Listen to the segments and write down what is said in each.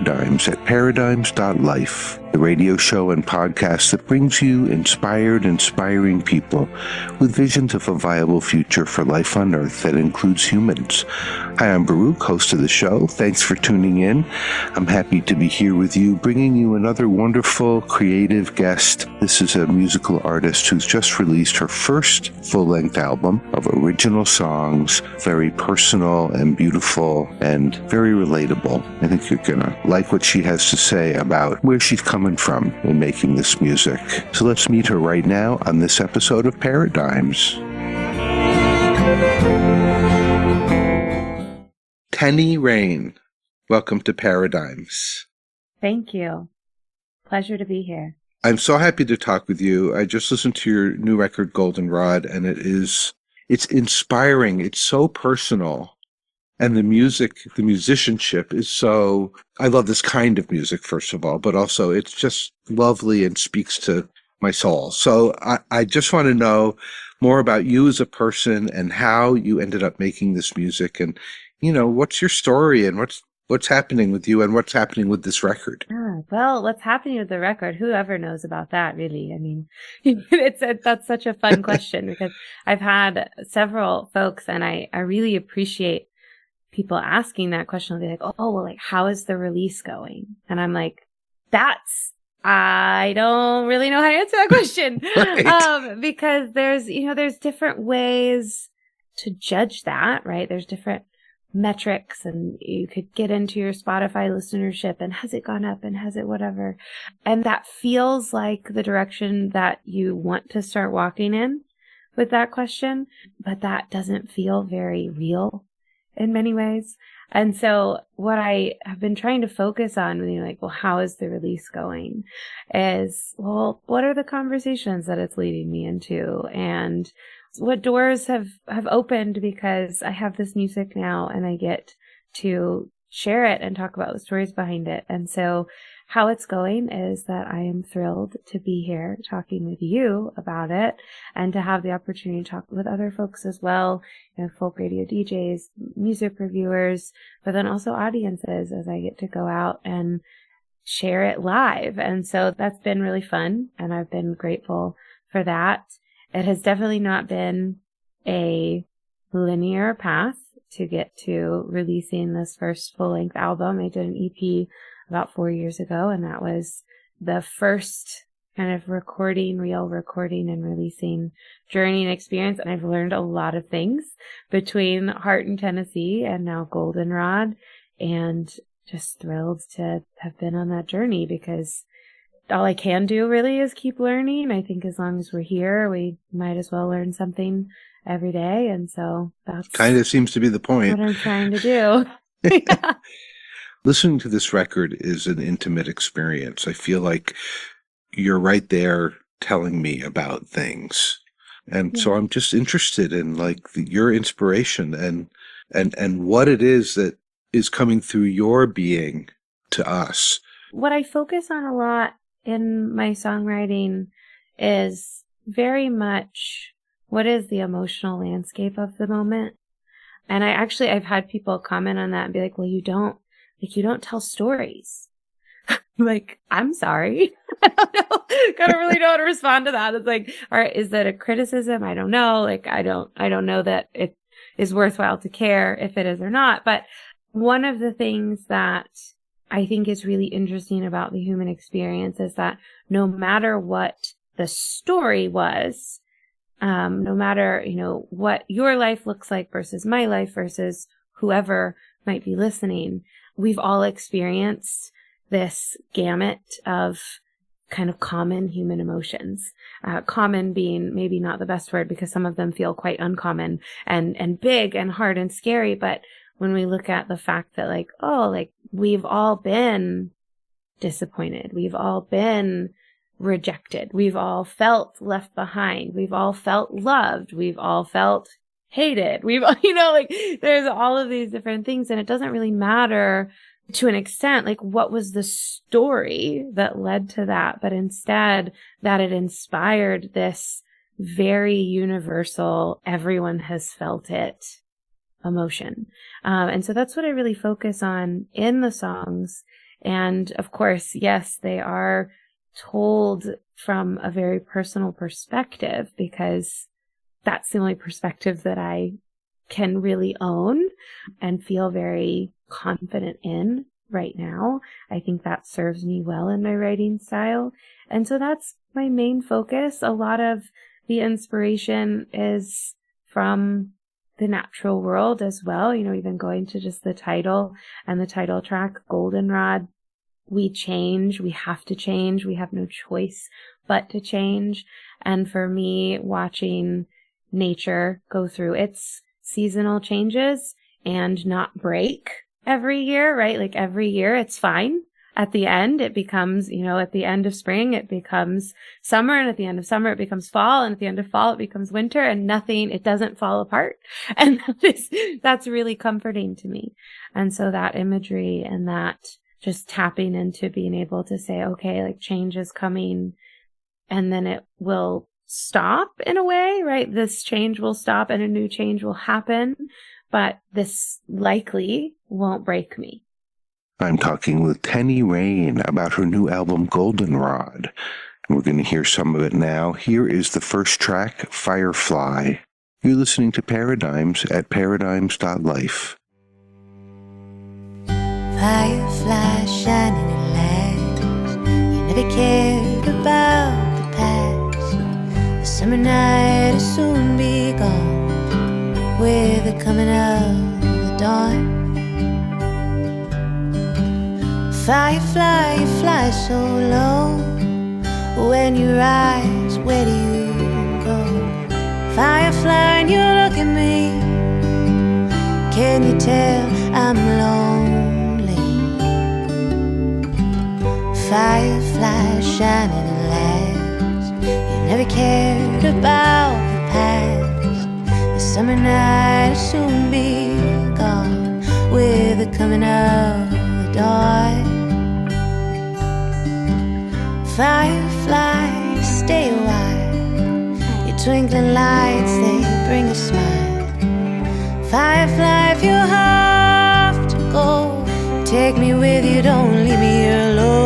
Paradigms at paradigms.life, the radio show and podcast that brings you inspiring people with visions of a viable future for life on Earth that includes humans. Hi, I'm Baruch, host of the show. Thanks for tuning in. I'm happy to be here with you, bringing you another wonderful, creative guest. This is a musical artist who's just released her first full-length album of original songs, very personal and beautiful and very relatable. I think you're gonna like what she has to say about where she's coming from in making this music. So let's meet her right now on this episode of Paradigms. Teni Rane, welcome to Paradigms. Thank you. Pleasure to be here. I'm so happy to talk with you. I just listened to your new record, Goldenrod, and it's inspiring. It's so personal. And the music, the musicianship is so, I love this kind of music, first of all, but also it's just lovely and speaks to my soul. So I just want to know more about you as a person and how you ended up making this music, and, you know, what's your story and what's happening with you and what's happening with this record? Well, what's happening with the record? Whoever knows about that, really. I mean, that's such a fun question, because I've had several folks, and I really appreciate people asking that question. They'll be like, oh, well, like, how is the release going? And I'm like, I don't really know how to answer that question. Right. Because there's different ways to judge that, right? There's different metrics, and you could get into your Spotify listenership and has it gone up and has it whatever. And that feels like the direction that you want to start walking in with that question, but that doesn't feel very real in many ways. And so what I have been trying to focus on when you're like, well, how is the release going, is, well, what are the conversations that it's leading me into, and what doors have opened because I have this music now and I get to share it and talk about the stories behind it. And so how it's going is that I am thrilled to be here talking with you about it, and to have the opportunity to talk with other folks as well, folk radio DJs, music reviewers, but then also audiences, as I get to go out and share it live. And so that's been really fun, and I've been grateful for that. It has definitely not been a linear path to get to releasing this first full-length album. I did an EP about 4 years ago, and that was the first kind of real recording and releasing journey and experience. And I've learned a lot of things between Heart in Tennessee and now Goldenrod, and just thrilled to have been on that journey, because all I can do really is keep learning. I think as long as we're here, we might as well learn something every day. And so that's Kind of seems to be the point. what I'm trying to do. Yeah. Listening to this record is an intimate experience. I feel like you're right there telling me about things. And so I'm just interested in your inspiration and what it is that is coming through your being to us. What I focus on a lot in my songwriting is very much what is the emotional landscape of the moment. And I've had people comment on that and be like, well, you don't tell stories. Like, I'm sorry. I don't know. Kind of really know how to respond to that. It's like, all right, is that a criticism? I don't know. Like, I don't know that it is worthwhile to care if it is or not. But one of the things that I think is really interesting about the human experience is that no matter what the story was, no matter, what your life looks like versus my life versus whoever might be listening, we've all experienced this gamut of kind of common human emotions. Common being maybe not the best word, because some of them feel quite uncommon and big and hard and scary. But when we look at the fact that we've all been disappointed, we've all been rejected, we've all felt left behind, we've all felt loved, we've all felt hated, there's all of these different things. And it doesn't really matter to an extent, what was the story that led to that, but instead that it inspired this very universal, everyone has felt it emotion. And so that's what I really focus on in the songs, And of course, yes, they are told from a very personal perspective, because that's the only perspective that I can really own and feel very confident in right now. I think that serves me well in my writing style. And so that's my main focus. A lot of the inspiration is from the natural world as well. Even going to just the title and the title track, Goldenrod, we change, we have to change, we have no choice but to change. And for me, watching nature go through its seasonal changes and not break every year, right? Like every year it's fine. At the end, it becomes, at the end of spring, it becomes summer, and at the end of summer, it becomes fall, and at the end of fall, it becomes winter, and it doesn't fall apart. And that's really comforting to me. And so that imagery and that just tapping into being able to say, okay, like change is coming, and then it will stop in a way, right? This change will stop and a new change will happen, but this likely won't break me. I'm talking with Teni Rane about her new album, Goldenrod. And we're going to hear some of it now. Here is the first track, Firefly. You're listening to Paradigms at paradigms.life. Firefly shining in lights. You never cared about the past. The summer night will soon be gone with the coming of the dawn. Firefly, you fly so low. When you rise, where do you go? Firefly, and you look at me. Can you tell I'm lonely? Firefly shining in lights. You never cared about the past. The summer night will soon be gone with the coming of the dawn. Firefly, stay a while. Your twinkling lights, they bring a smile. Firefly, if you have to go, take me with you, don't leave me here alone.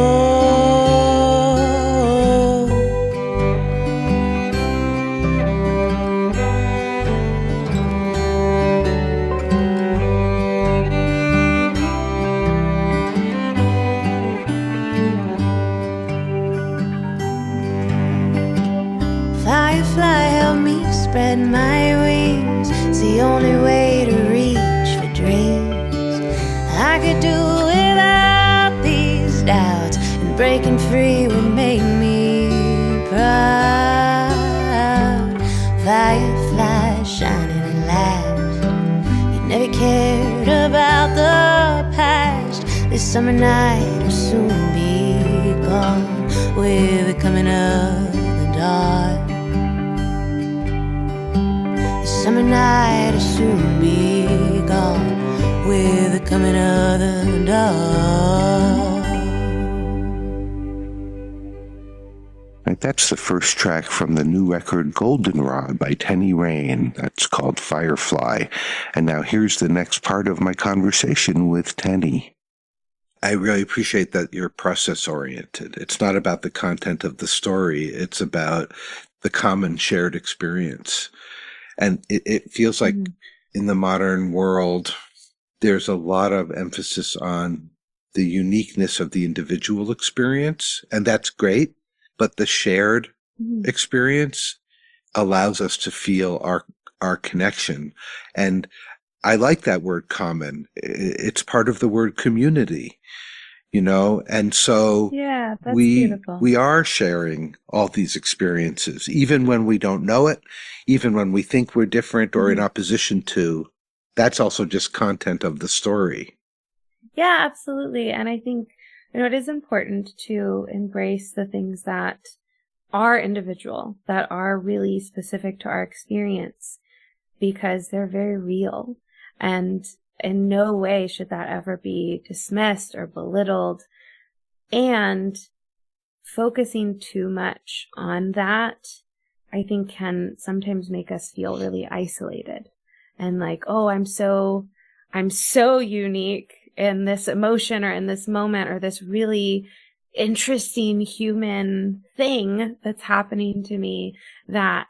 Firefly, help me spread my wings. It's the only way to reach for dreams. I could do without these doubts, and breaking free would make me proud. Firefly shining in lights. You never cared about the past. This summer night will soon be gone with the coming of the dawn. Summer night will soon be gone with the coming of the dawn. Right, that's the first track from the new record Goldenrod by Teni Rane. That's called Firefly. And now here's the next part of my conversation with Teni. I really appreciate that you're process-oriented. It's not about the content of the story. It's about the common shared experience. And it feels like in the modern world, there's a lot of emphasis on the uniqueness of the individual experience, and that's great. But the shared experience allows us to feel our connection. And I like that word common. It's part of the word community, and so Yeah, that's beautiful. We are sharing all these experiences, even when we don't know it, even when we think we're different or in opposition to. That's also just content of the story. Yeah, absolutely. And I think, it is important to embrace the things that are individual, that are really specific to our experience, because they're very real. And in no way should that ever be dismissed or belittled. And focusing too much on that, I think, can sometimes make us feel really isolated and like, oh, I'm so unique in this emotion or in this moment or this really interesting human thing that's happening to me that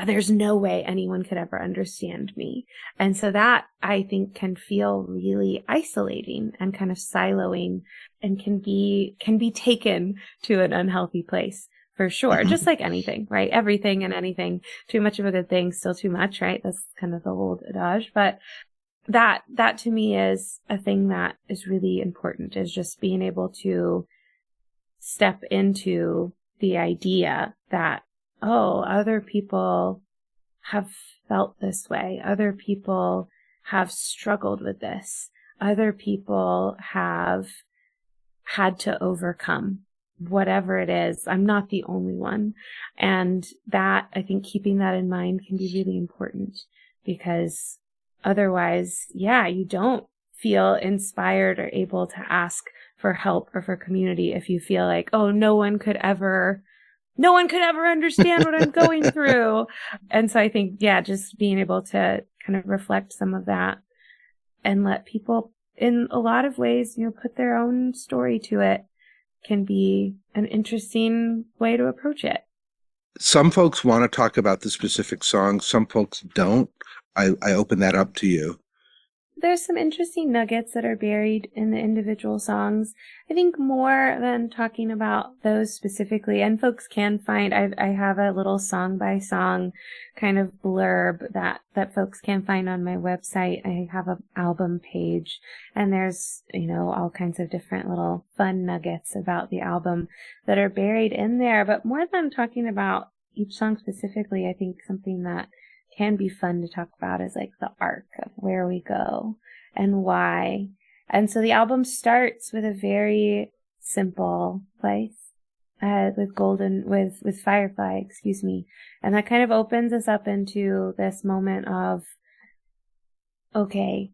there's no way anyone could ever understand me. And so that, I think, can feel really isolating and kind of siloing, and can be taken to an unhealthy place for sure. Just like anything, right? Everything and anything. Too much of a good thing, still too much, right? That's kind of the old adage. But that to me is a thing that is really important, is just being able to step into the idea that, oh, other people have felt this way. Other people have struggled with this. Other people have had to overcome whatever it is. I'm not the only one. And that, I think, keeping that in mind can be really important, because otherwise, you don't feel inspired or able to ask for help or for community if you feel like, oh, no one could ever understand what I'm going through. And so I think, just being able to kind of reflect some of that and let people, in a lot of ways, put their own story to it, can be an interesting way to approach it. Some folks want to talk about the specific songs. Some folks don't. I open that up to you. There's some interesting nuggets that are buried in the individual songs. I think more than talking about those specifically, and folks can find, I have a little song by song kind of blurb that folks can find on my website. I have an album page, and there's, all kinds of different little fun nuggets about the album that are buried in there. But more than talking about each song specifically, I think something that can be fun to talk about is like the arc of where we go and why. And so the album starts with a very simple place, with Firefly, and that kind of opens us up into this moment of, okay,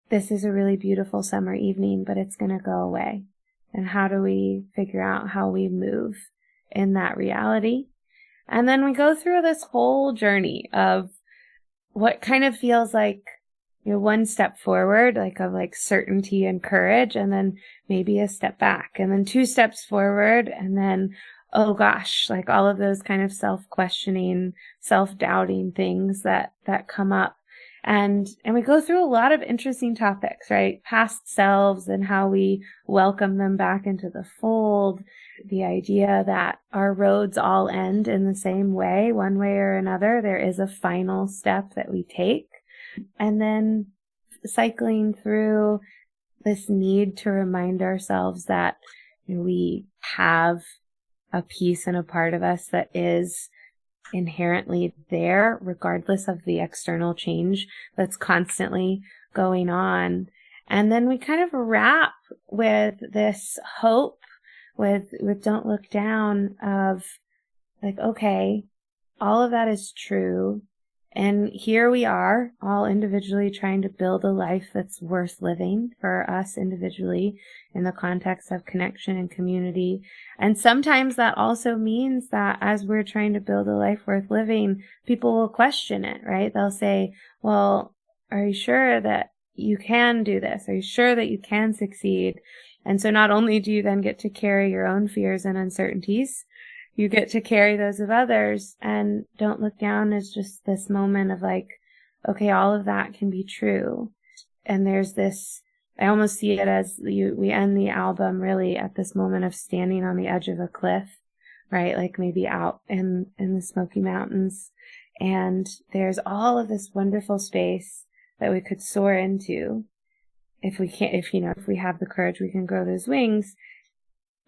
this is a really beautiful summer evening, but it's going to go away. And how do we figure out how we move in that reality? And then we go through this whole journey of what kind of feels like, one step forward, of certainty and courage, and then maybe a step back, and then 2 steps forward, and then, oh gosh, all of those kind of self-questioning, self-doubting things that come up. And we go through a lot of interesting topics, right? Past selves and how we welcome them back into the fold. The idea that our roads all end in the same way, one way or another. There is a final step that we take. And then cycling through this need to remind ourselves that we have a piece and a part of us that is inherently there, regardless of the external change that's constantly going on. And then we kind of wrap with this hope, with Don't Look Down, of okay, all of that is true. And here we are, all individually trying to build a life that's worth living for us individually in the context of connection and community. And sometimes that also means that as we're trying to build a life worth living, people will question it, right? They'll say, well, are you sure that you can do this? Are you sure that you can succeed? And so not only do you then get to carry your own fears and uncertainties, you get to carry those of others. And Don't Look Down is just this moment of okay, all of that can be true. And there's this, I almost see it as we end the album really at this moment of standing on the edge of a cliff, right? Maybe out in the Smoky Mountains. And there's all of this wonderful space that we could soar into. If we have the courage, we can grow those wings.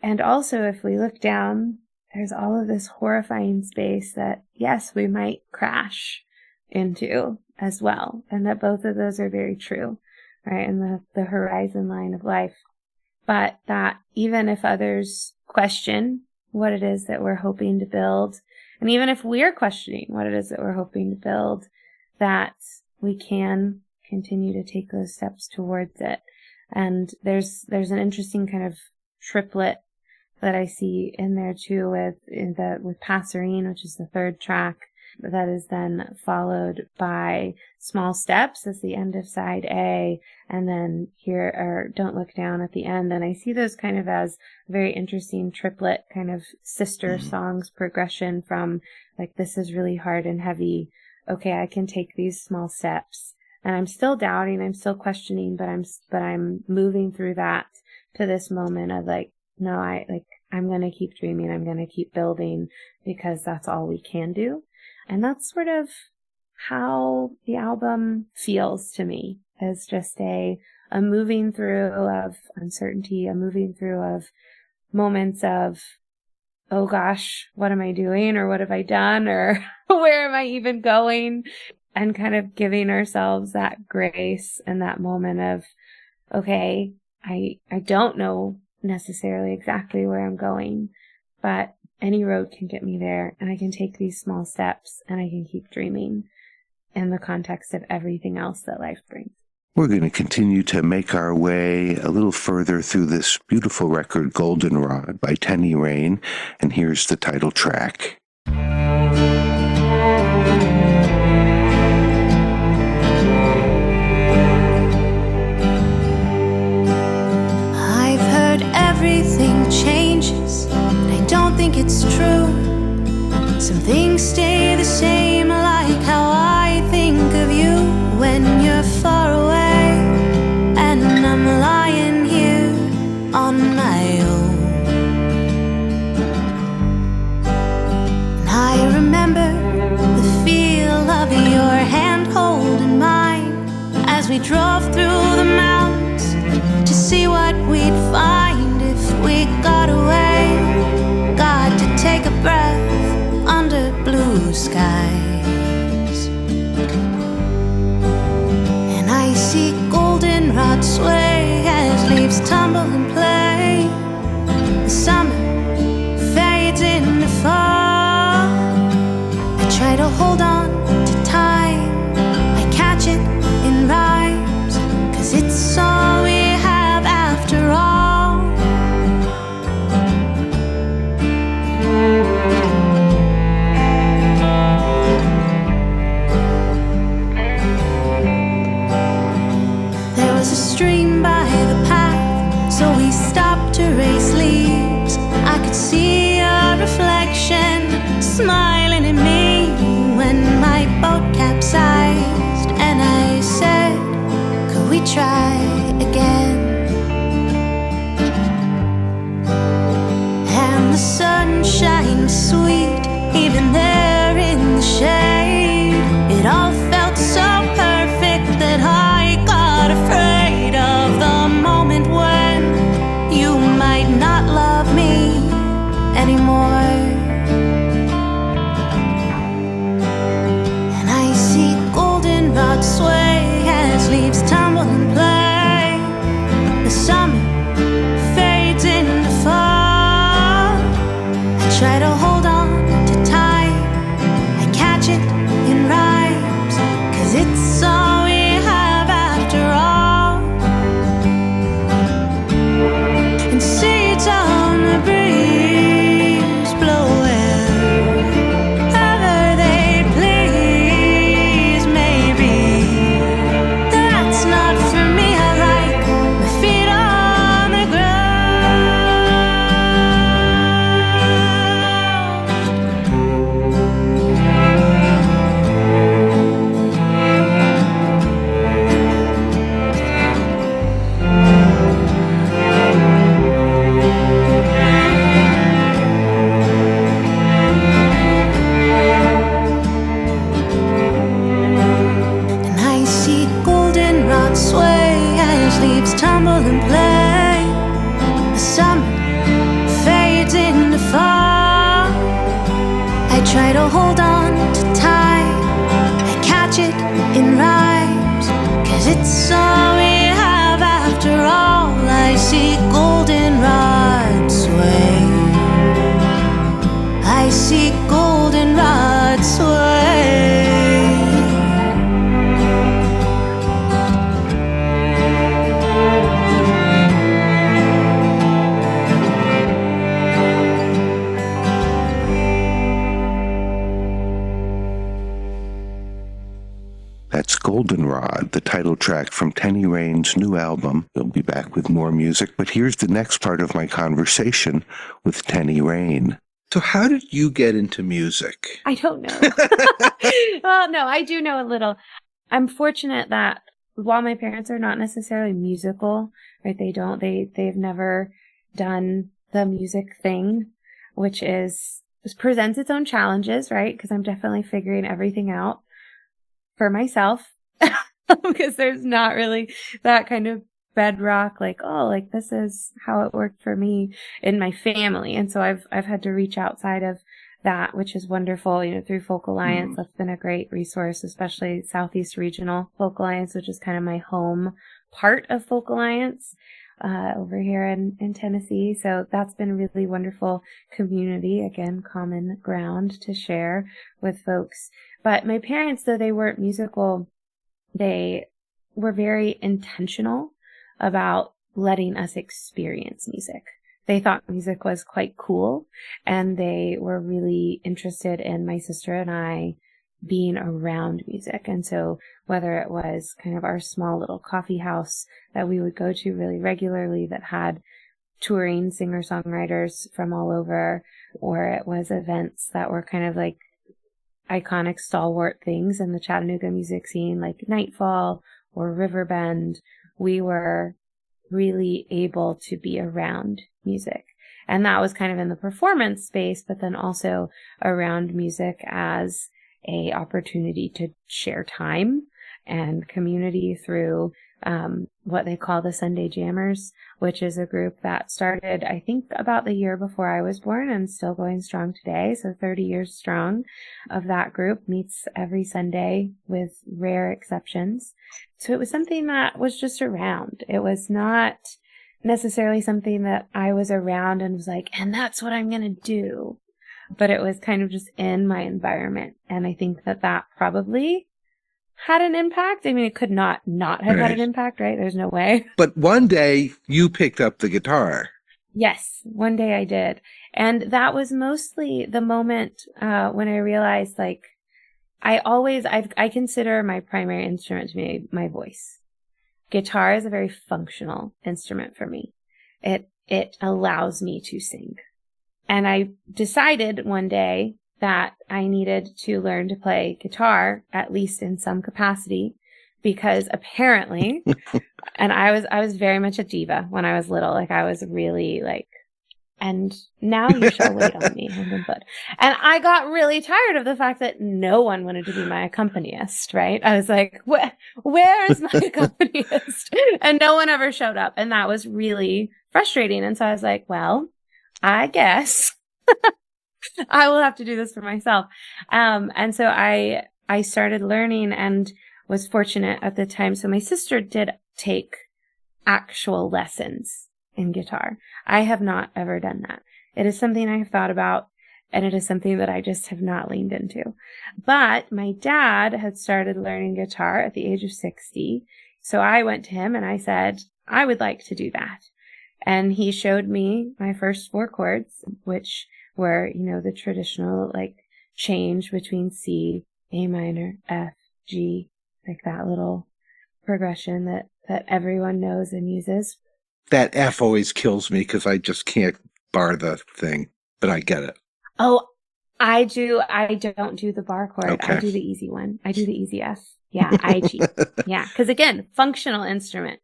And also, if we look down, there's all of this horrifying space that, yes, we might crash into as well. And that both of those are very true, right? In the horizon line of life. But that even if others question what it is that we're hoping to build, and even if we're questioning what it is that we're hoping to build, that we can continue to take those steps towards it. And there's an interesting kind of triplet that I see in there too with Passerine, which is the third track, That is then followed by Small Steps as the end of side A, and then here are Don't Look Down at the end. And I see those kind of as very interesting triplet kind of sister songs progression from like, this is really hard and heavy. Okay, I can take these small steps. And I'm still doubting, I'm still questioning, but I'm moving through that to this moment of like, no, I'm going to keep dreaming. I'm going to keep building because that's all we can do. And that's sort of how the album feels to me, as just a moving through of uncertainty, a moving through of moments of, oh gosh, what am I doing? Or what have I done? Or where am I even going? And kind of giving ourselves that grace and that moment of, okay, I don't know necessarily exactly where I'm going, but any road can get me there, and I can take these small steps and I can keep dreaming in the context of everything else that life brings. We're going to continue to make our way a little further through this beautiful record, Goldenrod by Teni Rane, and here's the title track. Everything changes, but I don't think it's true. Some things stay the same, like how I think of you when you're far away, and I'm lying here on my own. And I remember the feel of your hand holding mine as we drove through the mountains to see what we'd find. We got away, got to take a breath under blue skies. And I see goldenrod sway as leaves tumble and play. The summer fades into fall. I try to hold on to time, I catch it in rhymes, 'cause it's all we have after all. There was a stream by the path, so we stopped to race leaves. I could see a reflection smiling at me when my boat capsized, and I said, could we try again? And the sunshine was sweet, even there in the shade. It all felt so perfect that I got afraid of the moment when you might not love me anymore. And I see goldenrod sway as leaves tumble and play. The summer fades into fall. I try to hold on to time, I catch it in rhymes, 'cause it's all we have after all. And seeds on the breeze blow wherever they please. Maybe that's not for me. I like my feet on the ground. And I see goldenrod sway as leaves tumble and play. The summer fades into fall. I try to hold on to time, I catch it in rhymes, 'cause it's all we have after all. I see goldenrod sway, I see goldenrod sway. Goldenrod, the title track from Teni Rane's new album. We'll be back with more music, but here's the next part of my conversation with Teni Rane. So how did you get into music? I don't know. Well, no, I do know a little. I'm fortunate that while my parents are not necessarily musical, right? They've never done the music thing, which presents its own challenges, right? Because I'm definitely figuring everything out for myself because there's not really that kind of bedrock, like, oh, like this is how it worked for me in my family. And so I've had to reach outside of that, which is wonderful, through Folk Alliance. That's been a great resource, especially Southeast Regional Folk Alliance, which is kind of my home part of Folk Alliance over here in Tennessee. So that's been a really wonderful community, again, common ground to share with folks. But my parents, though they weren't musical, they were very intentional about letting us experience music. They thought music was quite cool, and they were really interested in my sister and I being around music. And so whether it was kind of our small little coffee house that we would go to really regularly that had touring singer-songwriters from all over, or it was events that were kind of like iconic stalwart things in the Chattanooga music scene, like Nightfall or Riverbend, we were really able to be around music. And that was kind of in the performance space, but then also around music as a opportunity to share time and community through what they call the Sunday Jammers, which is a group that started, I think, about the year before I was born and still going strong today. So 30 years strong of that group, meets every Sunday with rare exceptions. So it was something that was just around. It was not necessarily something that I was around and was like, and that's what I'm going to do. But it was kind of just in my environment. And I think that probably had an impact. I mean, it could not have had an impact, right? There's no way. But one day you picked up the guitar. Yes, one day I did. And that was mostly the moment when I realized, like, I consider my primary instrument to be my voice. Guitar is a very functional instrument for me. It allows me to sing. And I decided one day that I needed to learn to play guitar, at least in some capacity, because apparently, and I was very much a diva when I was little. Like, I was really like, and now you shall wait on me. And I got really tired of the fact that no one wanted to be my accompanist, right? I was like, where is my accompanist? And no one ever showed up. And that was really frustrating. And so I was like, well, I guess I will have to do this for myself. And so I started learning and was fortunate at the time. So my sister did take actual lessons in guitar. I have not ever done that. It is something I have thought about, and it is something that I just have not leaned into. But my dad had started learning guitar at the age of 60. So I went to him and I said, I would like to do that. And he showed me my first 4 chords, which were, the traditional, like, change between C, A minor, F, G, like that little progression that everyone knows and uses. That F always kills me because I just can't bar the thing, but I get it. Oh, I do. I don't do the bar chord. Okay. I do the easy one. I do the easy F. Yeah, IG. Yeah, because again, functional instrument,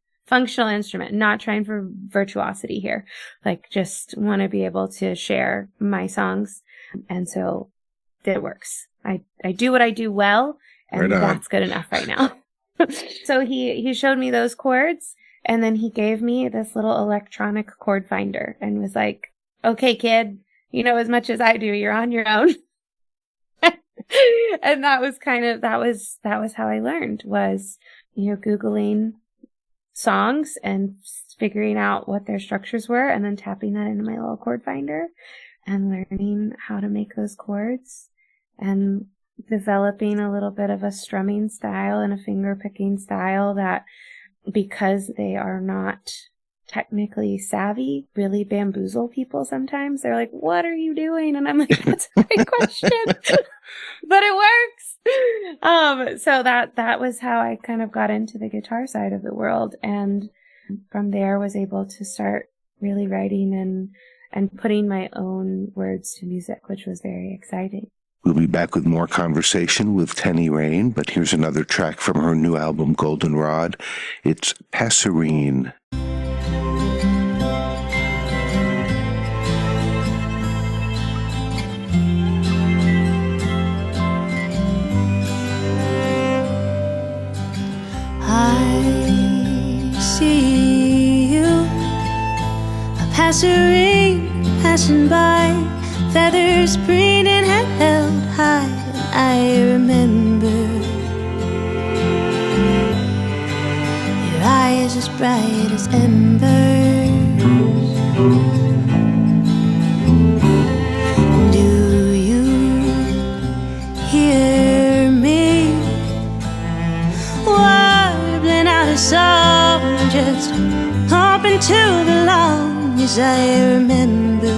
not trying for virtuosity here. Like, just want to be able to share my songs. And so it works. I do what I do well, and that's good enough right now. So he showed me those chords, and then he gave me this little electronic chord finder and was like, okay, kid, you know as much as I do, you're on your own. And that was how I learned, was, Googling songs and figuring out what their structures were, and then tapping that into my little chord finder and learning how to make those chords and developing a little bit of a strumming style and a finger picking style that, because they are not technically savvy, really bamboozle people sometimes. They're like, what are you doing? And I'm like, that's a great question. But it works. So that was how I kind of got into the guitar side of the world, and from there was able to start really writing and putting my own words to music, which was very exciting. We'll be back with more conversation with Teni Rane, but here's another track from her new album, Goldenrod. It's Passerine. I see you, a passerine passing by, feathers preening and held high. I remember your eyes as bright as embers. Do you hear me warbling out a song, just hoping to belong? As I remember,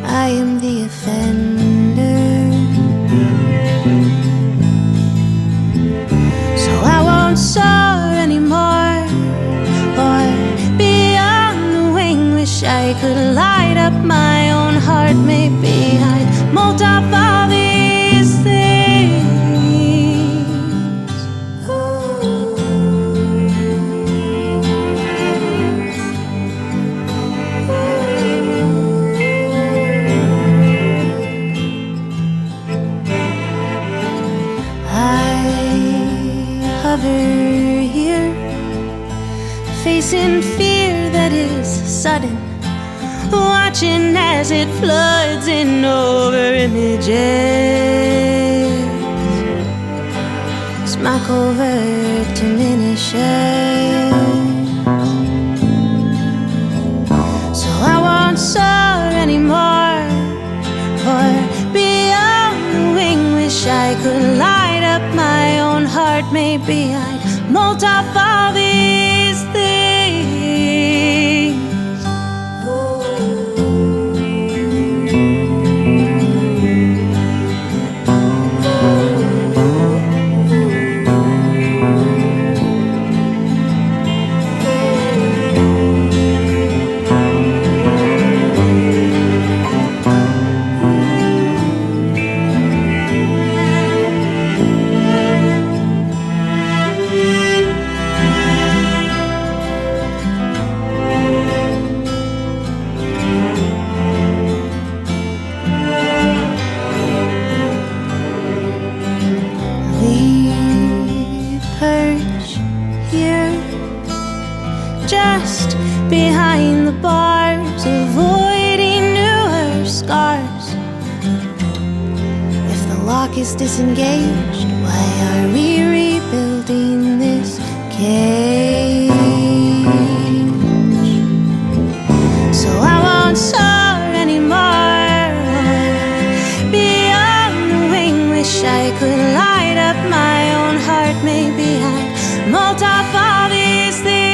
I am the offender, so I won't soar anymore or be on the wing. Wish I could light up my own heart. Maybe I'd mold off all these things. Here, facing fear that is sudden, watching as it floods in over images. As my covert diminishes, so I won't soar anymore or be on the wing. Wish I could light up my own heart. Maybe I'd mold off all these things. Just behind the bars, avoiding newer scars. If the lock is disengaged, why are we rebuilding this cage? So I won't soar anymore, be on the wing. Wish I could light up my own heart. Maybe I'd mold off all these things.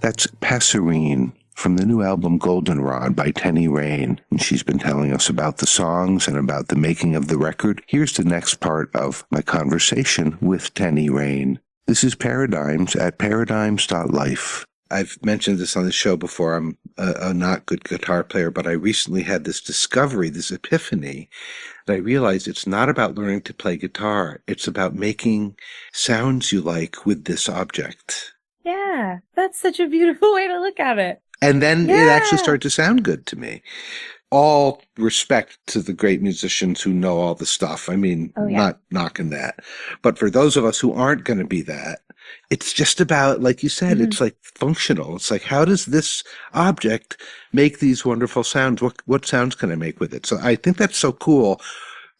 That's Passerine from the new album Goldenrod by Teni Rane. And she's been telling us about the songs and about the making of the record. Here's the next part of my conversation with Teni Rane. This is Paradigms at paradigms.life. I've mentioned this on the show before. I'm a not good guitar player, but I recently had this discovery, this epiphany, that I realized it's not about learning to play guitar. It's about making sounds you like with this object. Yeah, that's such a beautiful way to look at it. And then it actually started to sound good to me. all respect to the great musicians who know all the stuff. I mean, not knocking that. But for those of us who aren't going to be that, it's just about, like you said, it's like functional. It's like, how does this object make these wonderful sounds? What sounds can I make with it? So I think that's so cool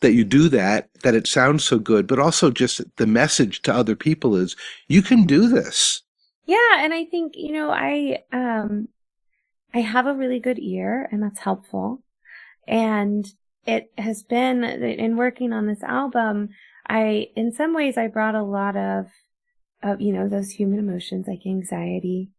that you do that it sounds so good, but also just the message to other people is you can do this. Yeah. And I think, I have a really good ear, and that's helpful. And it has been, in working on this album, in some ways I brought a lot of those human emotions like anxiety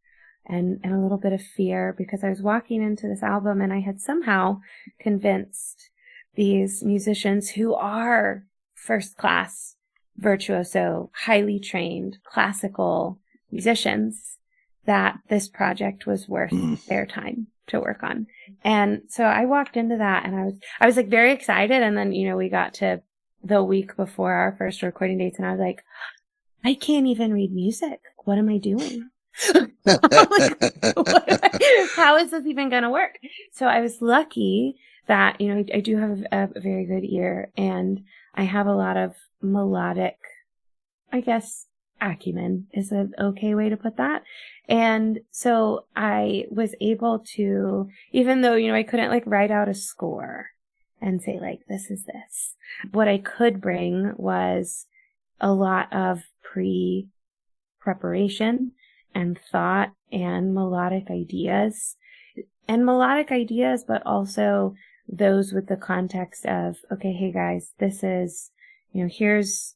and a little bit of fear, because I was walking into this album and I had somehow convinced these musicians who are first class, virtuoso, highly trained, classical musicians that this project was worth their time to work on. And so I walked into that and I was like very excited. And then, we got to the week before our first recording dates and I was like, I can't even read music. What am I doing? How is this even going to work? So I was lucky that, I do have a very good ear and I have a lot of melodic, I guess, acumen is an okay way to put that. And so I was able to, even though, I couldn't write out a score and say this is this, what I could bring was a lot of pre-preparation and thought and melodic ideas, but also those with the context of, okay, hey guys, this is, here's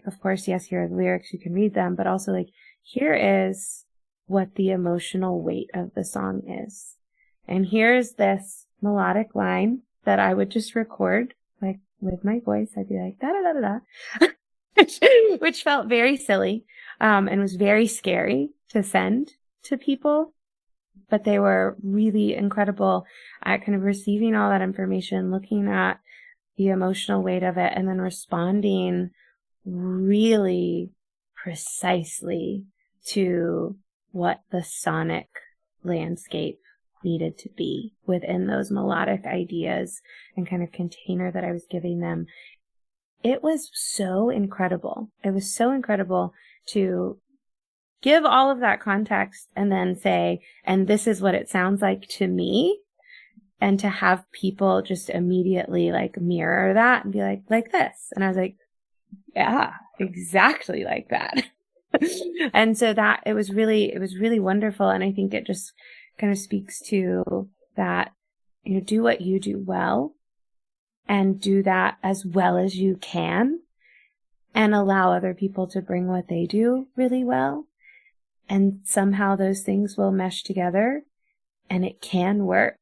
of course, yes, here are the lyrics, you can read them, but also here is what the emotional weight of the song is. And here's this melodic line that I would just record with my voice. I'd be like, da da da da da, which felt very silly, and was very scary to send to people. But they were really incredible at kind of receiving all that information, looking at the emotional weight of it, and then responding really precisely to what the sonic landscape needed to be within those melodic ideas and kind of container that I was giving them. It was so incredible. It was so incredible to give all of that context and then say, and this is what it sounds like to me. And to have people just immediately mirror that and be like this. And I was like, yeah, exactly like that. And so that it was really wonderful. And I think it just kind of speaks to that, do what you do well and do that as well as you can and allow other people to bring what they do really well. And somehow those things will mesh together and it can work.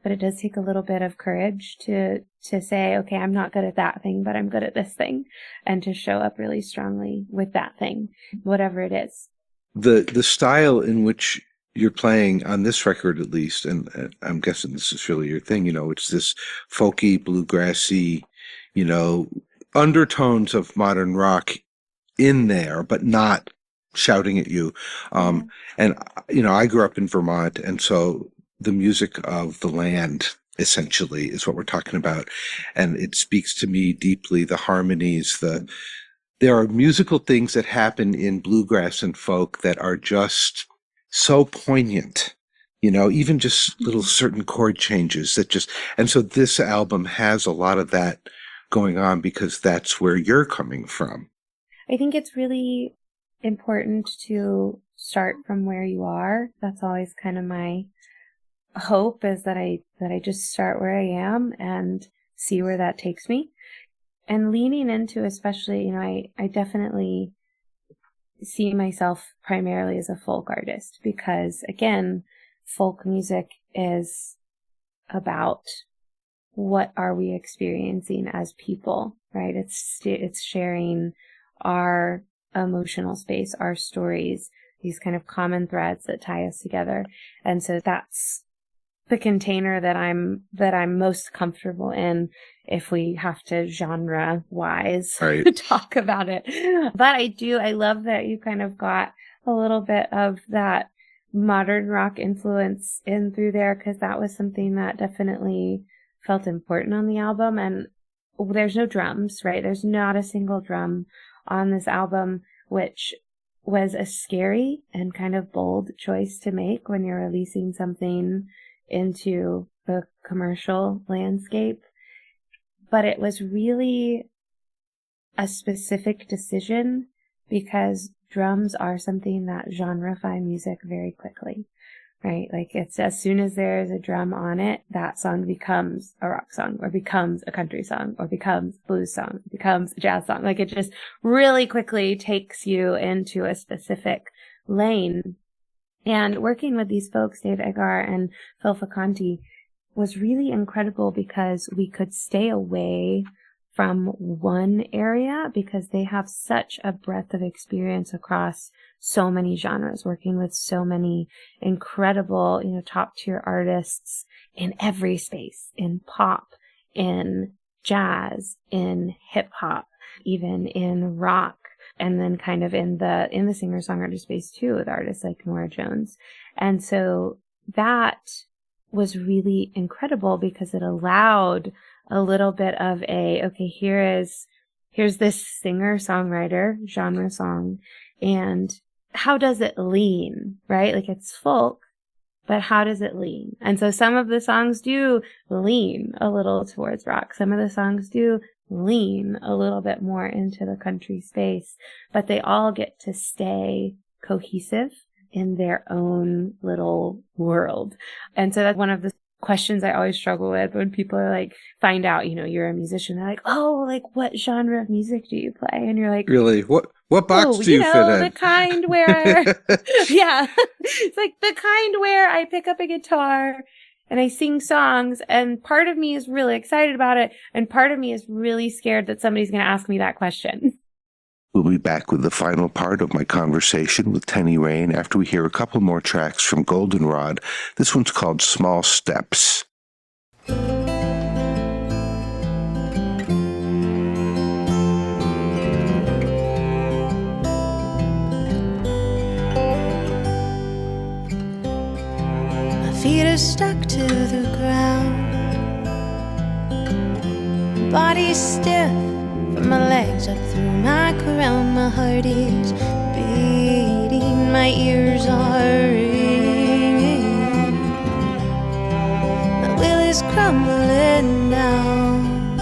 But it does take a little bit of courage to say, okay, I'm not good at that thing, but I'm good at this thing, and to show up really strongly with that thing, whatever it is. The style in which you're playing on this record, at least, and I'm guessing this is really your thing, it's this folky, bluegrassy, undertones of modern rock in there, but not shouting at you. And, I grew up in Vermont, and so the music of the land, essentially, is what we're talking about. And it speaks to me deeply, the harmonies, there are musical things that happen in bluegrass and folk that are just so poignant, even just little certain chord changes and so this album has a lot of that going on because that's where you're coming from. I think it's really important to start from where you are. That's always kind of my hope, is that I just start where I am and see where that takes me. And leaning into, especially, I definitely see myself primarily as a folk artist because, again, folk music is about what are we experiencing as people, right? It's sharing our emotional space, our stories, these kind of common threads that tie us together. And so that's the container that I'm most comfortable in if we have to genre wise talk about it. But I love that you kind of got a little bit of that modern rock influence in through there, because that was something that definitely felt important on the album. And there's no drums, right? There's not a single drum on this album, which was a scary and kind of bold choice to make when you're releasing something into the commercial landscape. But it was really a specific decision, because drums are something that genreify music very quickly, right? Like, it's as soon as there's a drum on it, that song becomes a rock song, or becomes a country song, or becomes a blues song, becomes a jazz song. Like, it just really quickly takes you into a specific lane. And working with these folks, Dave Egar and Phil Faconti, was really incredible, because we could stay away from one area, because they have such a breadth of experience across so many genres, working with so many incredible, top tier artists in every space, in pop, in jazz, in hip hop, even in rock, and then kind of in the singer-songwriter space too, with artists like Norah Jones. And so that was really incredible, because it allowed a little bit of here's this singer-songwriter genre song, and how does it lean, right? Like, it's folk, but how does it lean? And so some of the songs do lean a little towards rock. Some of the songs do lean a little bit more into the country space, but they all get to stay cohesive in their own little world. And so that's one of the questions I always struggle with when people are like, find out, you're a musician. They're like, oh, like, what genre of music do you play? And you're like, really? What box do you fit in? The kind where, yeah, it's like the kind where I pick up a guitar and I sing songs, and part of me is really excited about it, and part of me is really scared that somebody's going to ask me that question. We'll be back with the final part of my conversation with Teni Rane after we hear a couple more tracks from Goldenrod. This one's called Small Steps. Feet are stuck to the ground, body stiff from my legs up through my crown. My heart is beating, my ears are ringing, my will is crumbling down.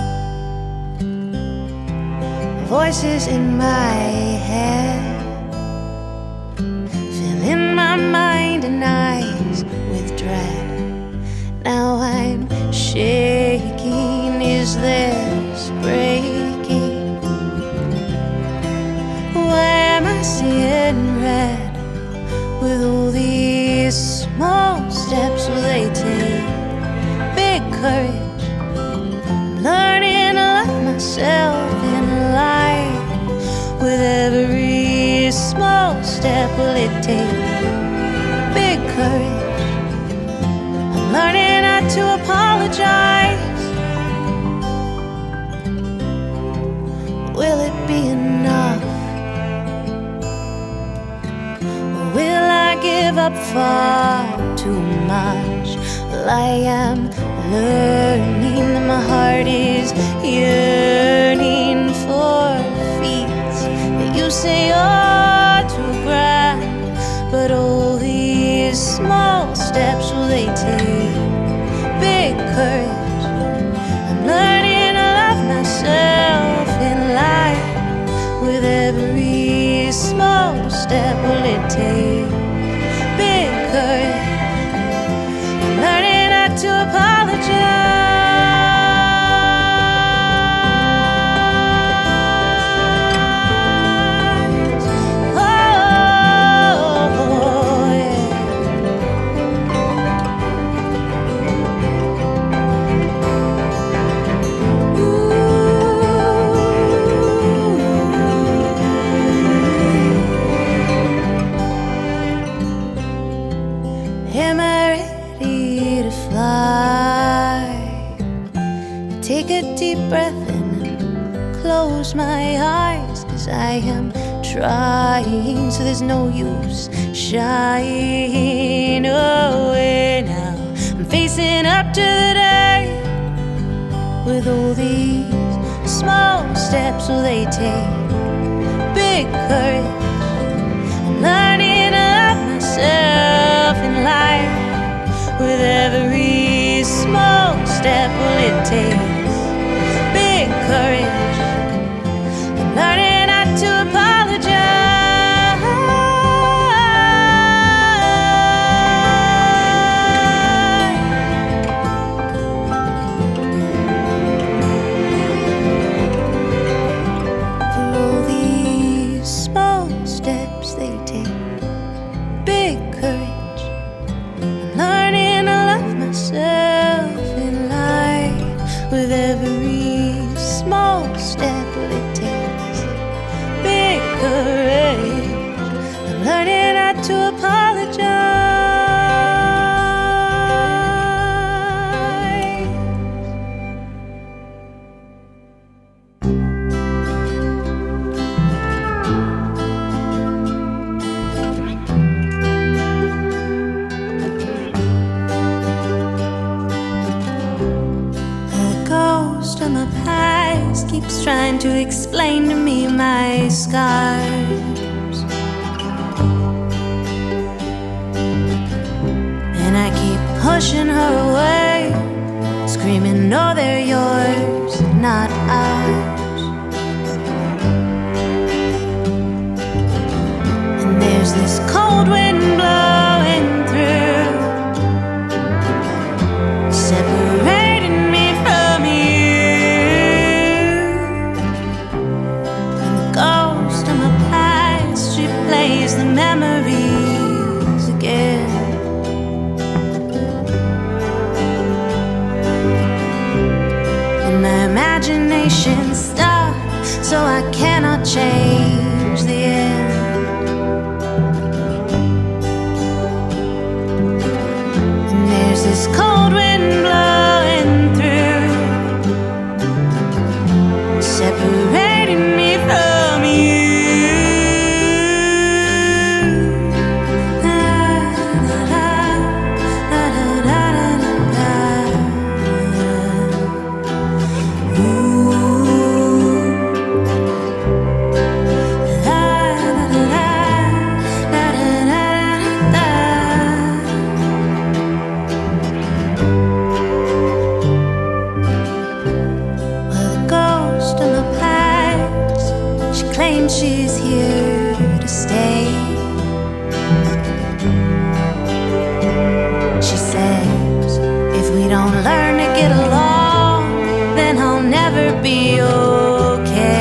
Voices in my head, filling my mind and eyes with dread. Now I'm shaking, is this breaking? Why am I seeing red? With all these small steps, will they take big courage? I'm learning to love myself in life. With every small step, will it take big courage? Learning not to apologize. Will it be enough? Or will I give up far too much? Well, I am learning that my heart is yearning for feats that you say are too grand, but all these small steps, will they take big courage? I'm learning to love myself in life. With every small step, will it take big courage? I'm learning not to apologize. Take a deep breath in and close my eyes, 'cause I am trying, so there's no use shying away now. I'm facing up to the day with all these small steps, will they take big courage? I'm learning to love myself in life. With every small step, will it take big courage? I'm learning not to apologize. Trying to explain to me my scars, and I keep pushing her away, screaming, no, they're yours, not ours. And there's this cold wind blowing through, separating me from you. The memories again, and my imagination stops, so I cannot change the end. And there's this cold wind blowing through, separating me from you. She's here to stay. She says, if we don't learn to get along, then I'll never be okay.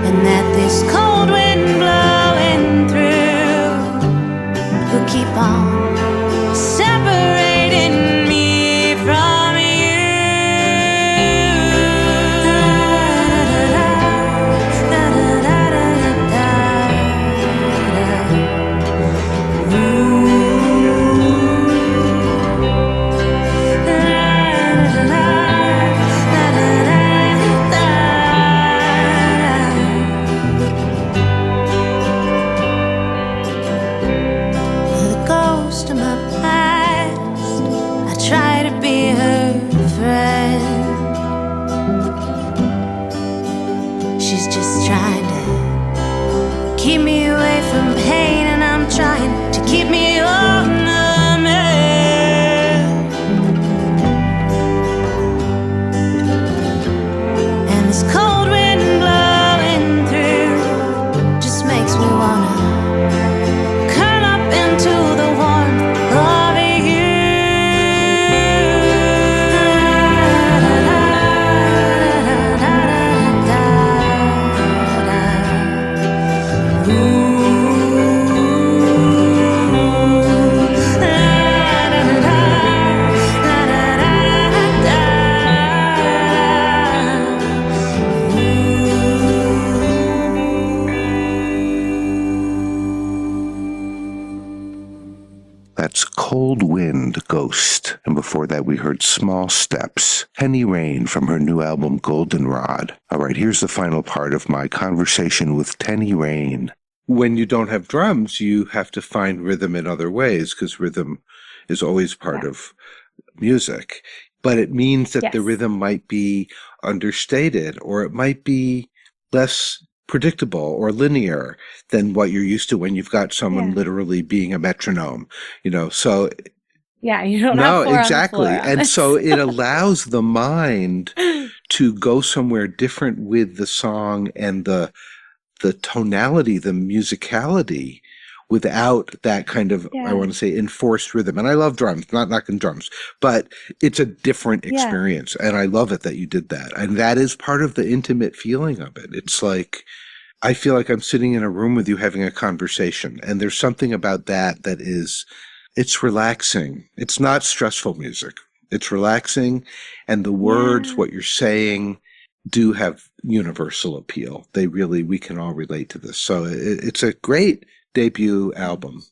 And that this cold wind blowing through will keep on separating me from you. Ghost. And before that, we heard Small Steps, Teni Rane from her new album Goldenrod. All right, here's the final part of my conversation with Teni Rane. When you don't have drums, you have to find rhythm in other ways, because rhythm is always part of music. But it means that the rhythm might be understated, or it might be less predictable or linear than what you're used to when you've got someone literally being a metronome, so you don't have four exactly. on the floor And so it allows the mind to go somewhere different with the song and the tonality, the musicality, without that kind of, I want to say, enforced rhythm. And I love drums, not knocking drums, but it's a different experience. And I love it that you did that. And that is part of the intimate feeling of it. It's like, I feel like I'm sitting in a room with you having a conversation. And there's something about that is, it's relaxing. It's not stressful music. It's relaxing. And the words, what you're saying, do have universal appeal. We can all relate to this. So it's a great debut album.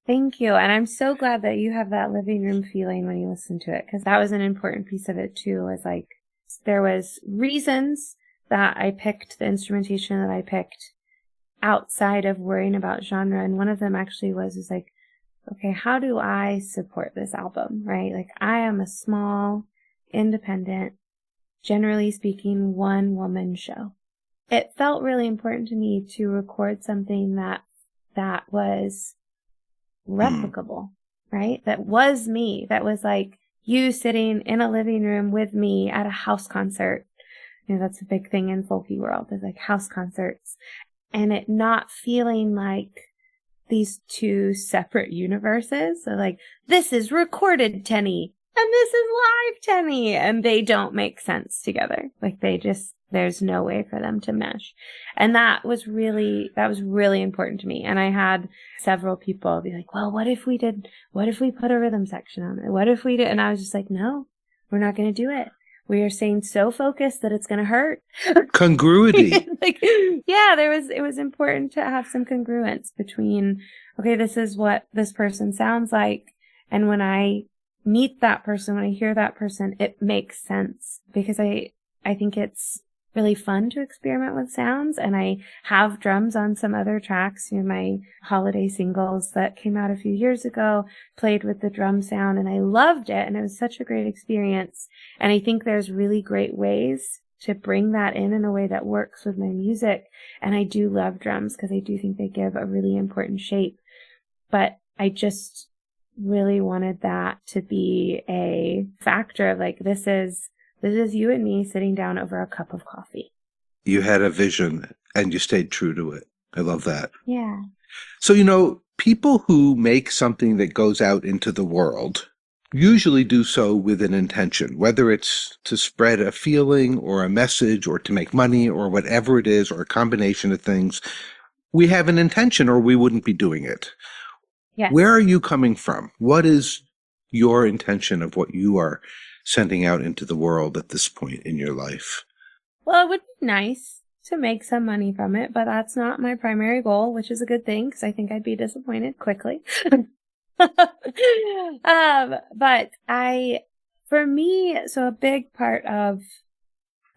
Thank you. And I'm so glad that you have that living room feeling when you listen to it, because that was an important piece of it too, was like, there was reasons that I picked the instrumentation that I picked outside of worrying about genre. And one of them actually was like, okay, how do I support this album, right? Like, I am a small, independent, generally speaking, one-woman show. It felt really important to me to record something that was replicable, right? That was me. That was like you sitting in a living room with me at a house concert. That's a big thing in folky world. There's like house concerts, and it not feeling like these two separate universes. So like, this is recorded Teni and this is live Teni, and they don't make sense together. Like, there's no way for them to mesh. And that was really important to me. And I had several people be like, well, what if we put a rhythm section on it? What if we did? And I was just like, no, we're not going to do it. We are staying so focused that it's going to hurt. Congruity. It was important to have some congruence between, okay, this is what this person sounds like. And when I meet that person, when I hear that person, it makes sense, because I think it's really fun to experiment with sounds. And I have drums on some other tracks. My holiday singles that came out a few years ago played with the drum sound, and I loved it. And it was such a great experience. And I think there's really great ways to bring that in a way that works with my music. And I do love drums because I do think they give a really important shape. But I just really wanted that to be a factor of like, this is you and me sitting down over a cup of coffee. You had a vision and you stayed true to it. I love that. Yeah. So, people who make something that goes out into the world usually do so with an intention, whether it's to spread a feeling or a message or to make money or whatever it is, or a combination of things. We have an intention or we wouldn't be doing it. Yes. Where are you coming from? What is your intention of what you are sending out into the world at this point in your life? Well, it would be nice to make some money from it, but that's not my primary goal, which is a good thing because I think I'd be disappointed quickly. But for me, so a big part of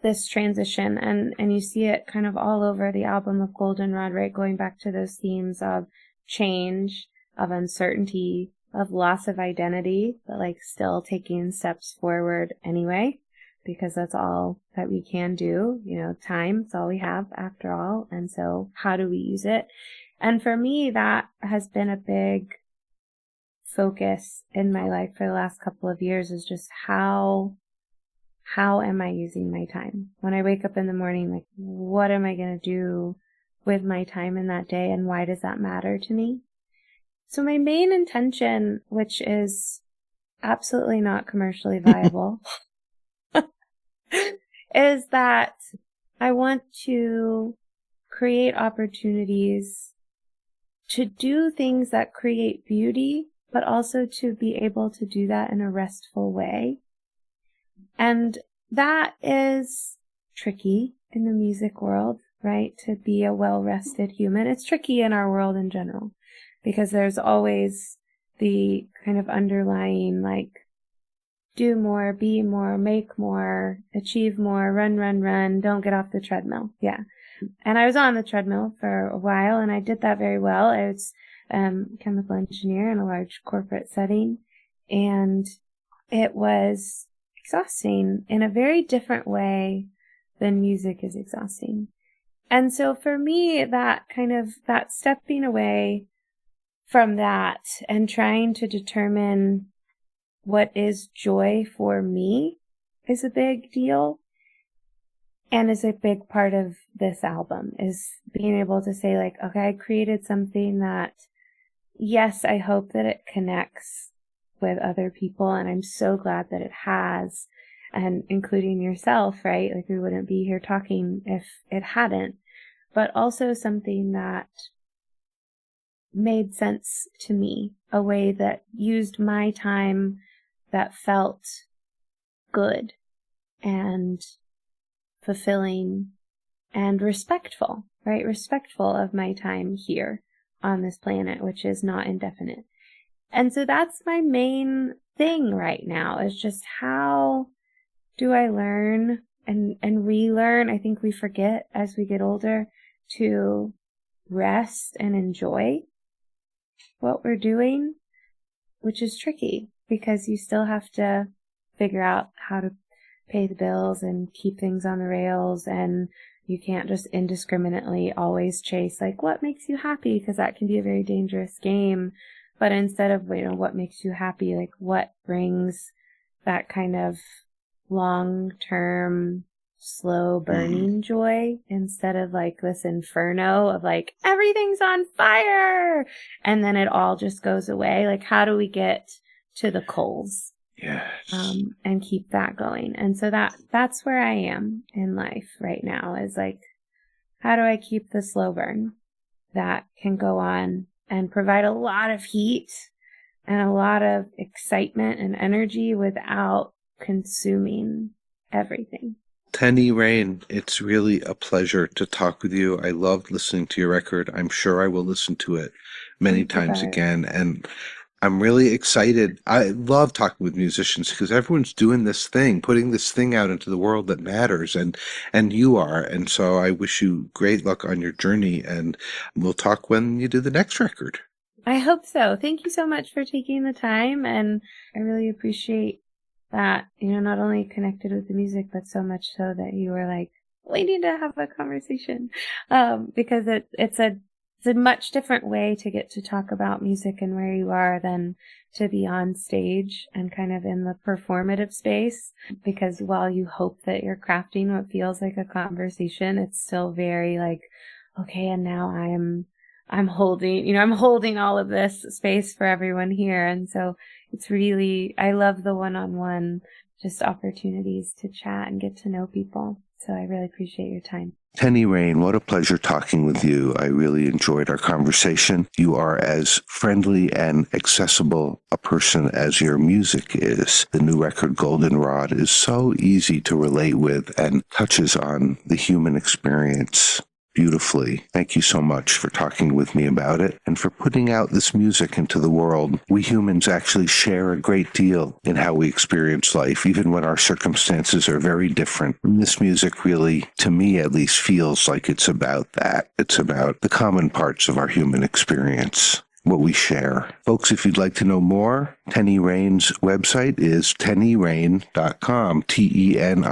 this transition, and you see it kind of all over the album of Goldenrod, right? Going back to those themes of change, of uncertainty, of loss of identity, but like still taking steps forward anyway, because that's all that we can do. Time is all we have after all. And so how do we use it? And for me, that has been a big focus in my life for the last couple of years, is just how am I using my time? When I wake up in the morning, like, what am I going to do with my time in that day? And why does that matter to me? So my main intention, which is absolutely not commercially viable, is that I want to create opportunities to do things that create beauty, but also to be able to do that in a restful way. And that is tricky in the music world, right? To be a well-rested human. It's tricky in our world in general, because there's always the kind of underlying, like, do more, be more, make more, achieve more, run, don't get off the treadmill. Yeah. And I was on the treadmill for a while, and I did that very well. I was a chemical engineer in a large corporate setting, and it was exhausting in a very different way than music is exhausting. And so for me, that stepping away from that and trying to determine what is joy for me is a big deal, and is a big part of this album, is being able to say, like, okay, I created something that, yes, I hope that it connects with other people, and I'm so glad that it has, and including yourself, right? Like, we wouldn't be here talking if it hadn't, but also something that made sense to me, a way that used my time, that felt good and fulfilling and respectful, right? Respectful of my time here on this planet, which is not indefinite. And so that's my main thing right now, is just how do I learn and relearn? I think we forget as we get older to rest and enjoy what we're doing, which is tricky because you still have to figure out how to pay the bills and keep things on the rails, and you can't just indiscriminately always chase, like, what makes you happy, because that can be a very dangerous game. But instead of, what makes you happy, like, what brings that kind of long-term, slow burning joy, instead of like this inferno of like, everything's on fire and then it all just goes away. Like, how do we get to the coals? Yes. And keep that going. And so that's where I am in life right now, is like, how do I keep the slow burn that can go on and provide a lot of heat and a lot of excitement and energy without consuming everything? Teni Rane, it's really a pleasure to talk with you. I loved listening to your record. I'm sure I will listen to it many times again. And I'm really excited. I love talking with musicians because everyone's doing this thing, putting this thing out into the world that matters, and you are. And so I wish you great luck on your journey, and we'll talk when you do the next record. I hope so. Thank you so much for taking the time, and I really appreciate that, not only connected with the music, but so much so that you were like, we need to have a conversation, because it's a much different way to get to talk about music and where you are than to be on stage and kind of in the performative space. Because while you hope that you're crafting what feels like a conversation, it's still very like, okay, and now I'm holding all of this space for everyone here. And so it's really, I love the one-on-one just opportunities to chat and get to know people. So I really appreciate your time. Teni Rane, what a pleasure talking with you. I really enjoyed our conversation. You are as friendly and accessible a person as your music is. The new record, Goldenrod, is so easy to relate with and touches on the human experience beautifully. Thank you so much for talking with me about it and for putting out this music into the world. We humans actually share a great deal in how we experience life, even when our circumstances are very different. And this music really, to me at least, feels like it's about that. It's about the common parts of our human experience, what we share. Folks, if you'd like to know more, Teni Rane's website is tenirane.com, TENIRANE.com.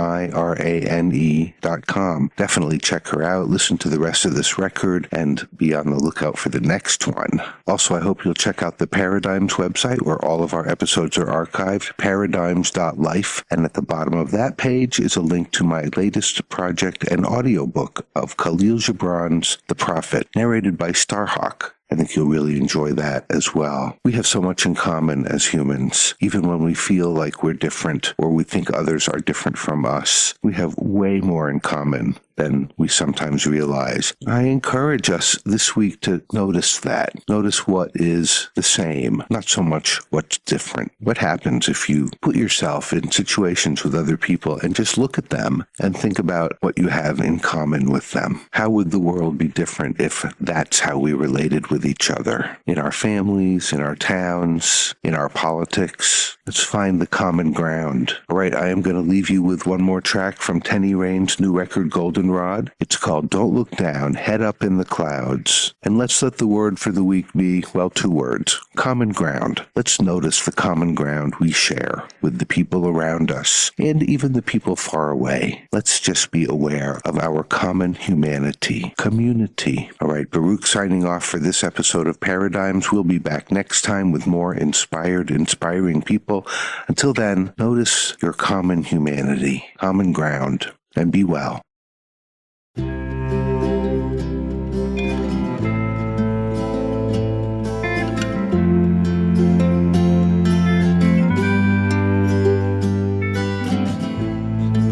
Definitely check her out, listen to the rest of this record, and be on the lookout for the next one. Also, I hope you'll check out the Paradigms website, where all of our episodes are archived, paradigms.life, and at the bottom of that page is a link to my latest project, an audiobook of Khalil Gibran's The Prophet, narrated by Starhawk. I think you'll really enjoy that as well. We have so much in common as humans. Even when we feel like we're different or we think others are different from us, we have way more in common than we sometimes realize. I encourage us this week to notice that. Notice what is the same, not so much what's different. What happens if you put yourself in situations with other people and just look at them and think about what you have in common with them? How would the world be different if that's how we related with each other? In our families, in our towns, in our politics. Let's find the common ground. All right, I am going to leave you with one more track from Teni Rane's new record, Goldenrod. It's called Don't Look Down, Head Up in the Clouds. And let's let the word for the week be, well, 2 words, common ground. Let's notice the common ground we share with the people around us and even the people far away. Let's just be aware of our common humanity, community. All right, Baruch signing off for this episode of Paradigms. We'll be back next time with more inspiring people. Until then, notice your common humanity, common ground, and be well.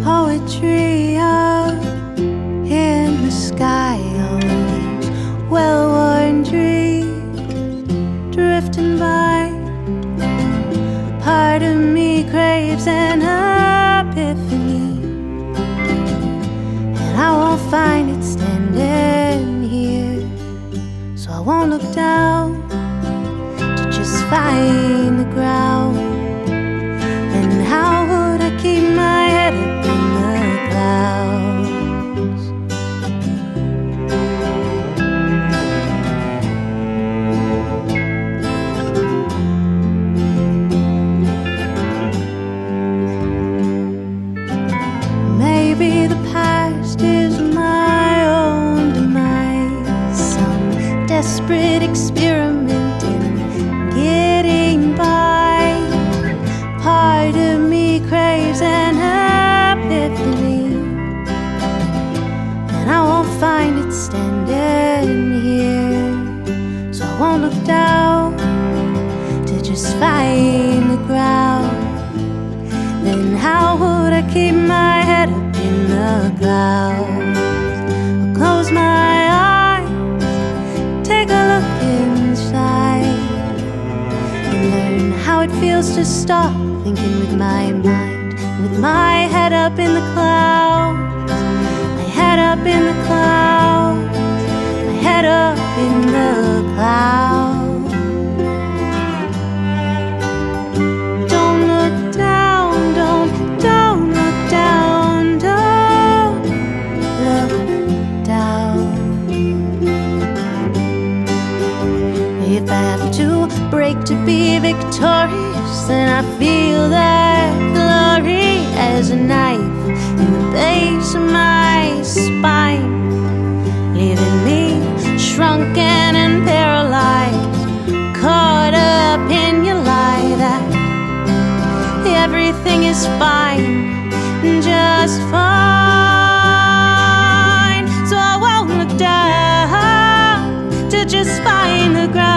Poetry up in the sky on these well-worn dreams drifting by. Part of me craves an epiphany, and I won't find it standing here. So I won't look down to just find the ground. And how would I keep my head up in the clouds? Maybe the past is my own demise, some desperate experiment in getting by. Part of me craves an epiphany, and I won't find it standing here. So I won't look down to just find the ground. Then how would I keep my head up in the clouds? I'll close my eyes, take a look inside, and learn how it feels to stop thinking with my mind, with my head up in the clouds, my head up in the clouds, my head up in the clouds. Don't look down, don't look down, don't look down. If I have to break to be victorious, then I feel that glory as a knife in the base of my spine, leaving me shrunken and paralyzed, caught up in your lie that everything is fine, just fine. So I won't look down to just find the ground.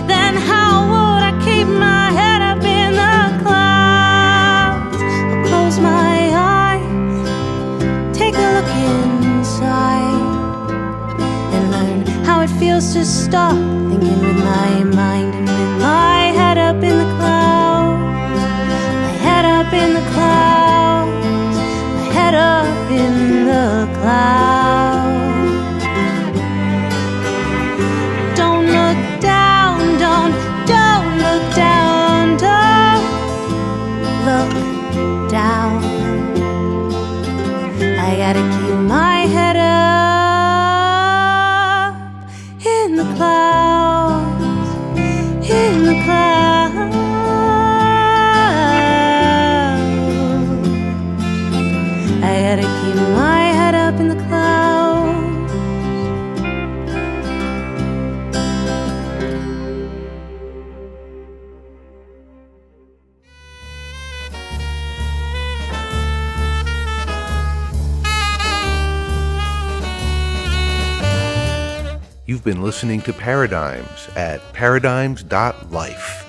Then how would I keep my head up in the clouds? I'll close my eyes, take a look inside, and learn how it feels to stop thinking with my mind, and with my head up in the clouds, my head up in the clouds, my head up in the clouds. Don't look down, don't look down, don't look down. I gotta keep my head up in the clouds, in the clouds. I gotta keep my head up in the clouds. You've been listening to Paradigms at paradigms.life.